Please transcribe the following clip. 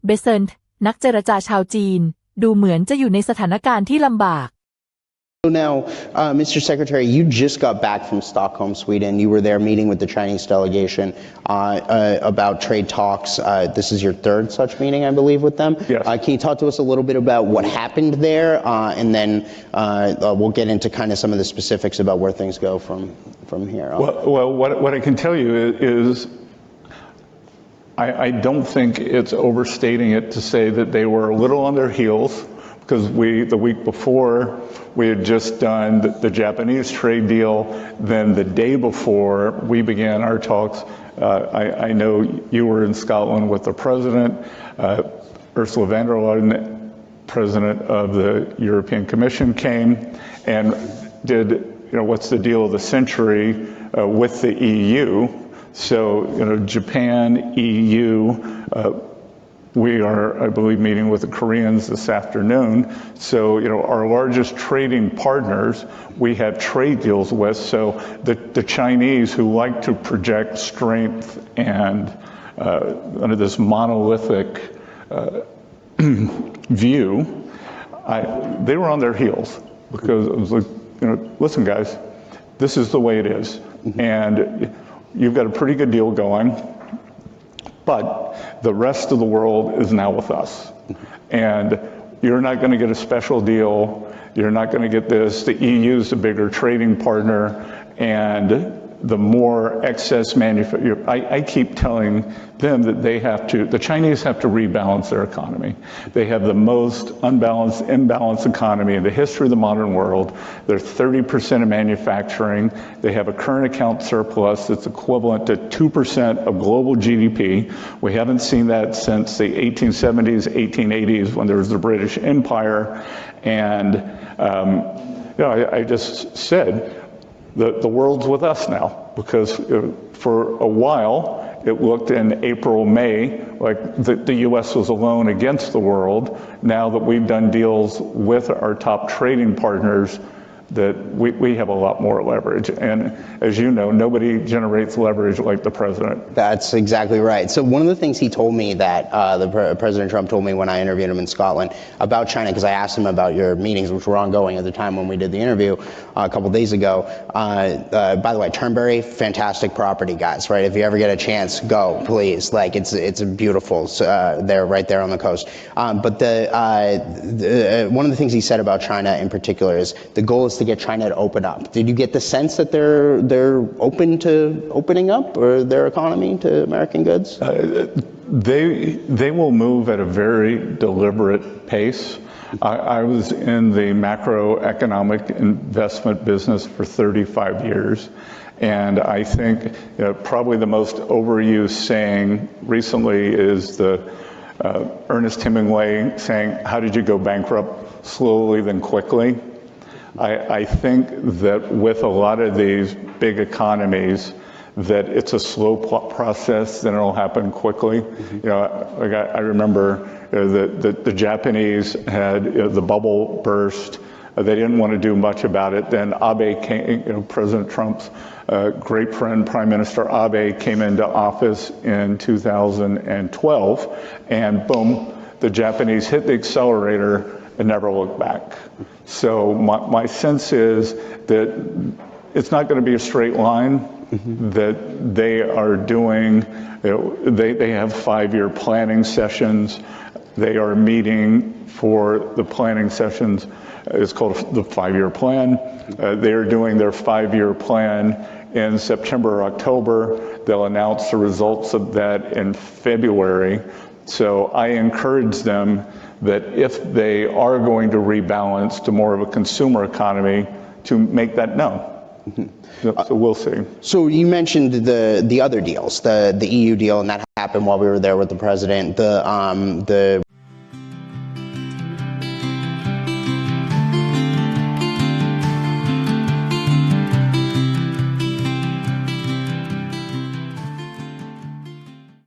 เบเซนต์นักเจรจาชาวจีนดูเหมือนจะอยู่ในสถานการณ์ที่ลำบาก So now, Mr. Secretary, you just got back from Stockholm, Sweden. You were there meeting with the Chinese delegation about trade talks. This is your third such meeting, I believe, with them. Yes. Can you talk to us a little bit about what happened there, and then we'll get into kind of some of the specifics about where things go from here on. Well, what I can tell you is I don't think it's overstating it to say that they were a little on their heels. Because the week before, we had just done the Japanese trade deal. Then the day before we began our talks, I know you were in Scotland with the president, Ursula von der Leyen, president of the European Commission, came and did, what's the deal of the century with the EU. So, Japan, EU, we are, I believe, meeting with the Koreans this afternoon. So, our largest trading partners we have trade deals with. So the Chinese, who like to project strength and under this monolithic view, they were on their heels because it was like, listen, guys, this is the way it is. And you've got a pretty good deal going. But the rest of the world is now with us. And you're not going to get a special deal. You're not going to get this. The EU is a bigger trading partner. And the more excess manufacturing, I keep telling them that the Chinese have to rebalance their economy. They have the most imbalanced economy in the history of the modern world. They're 30% of manufacturing. They have a current account surplus that's equivalent to 2% of global GDP. We haven't seen that since the 1870s, 1880s when there was the British Empire. And, I just said, the world's with us now, because for a while it looked in April, May like the U.S. was alone against the world. Now that we've done deals with our top trading partners, that we have a lot more leverage. And as you know, nobody generates leverage like the president. That's exactly right. So one of the things he told me that President Trump told me when I interviewed him in Scotland about China, because I asked him about your meetings, which were ongoing at the time when we did the interview a couple days ago. By the way, Turnberry, fantastic property, guys, right? If you ever get a chance, go, please. Like, it's beautiful. They're right there on the coast. But one of the things he said about China in particular is the goal is to get China to open up. Did you get the sense that they're open to opening up or their economy to American goods? They will move at a very deliberate pace. I was in the macroeconomic investment business for 35 years. And I think probably the most overused saying recently is the Ernest Hemingway saying, "How did you go bankrupt? Slowly, then quickly." I think that with a lot of these big economies, that it's a slow process, then it'll happen quickly. Like I remember the Japanese had the bubble burst. They didn't want to do much about it. Then Abe came, President Trump's great friend, Prime Minister Abe, came into office in 2012, and boom, the Japanese hit the accelerator and never looked back. So my sense is that it's not going to be a straight line, that they are doing, they have 5-year planning sessions. They are meeting for the planning sessions. It's called the 5-year plan. They are doing their 5-year plan in September or October. They'll announce the results of that in February. So I encourage them that if they are going to rebalance to more of a consumer economy, to make that known. So we'll see. So you mentioned the other deals, the EU deal, and that happened while we were there with the president. The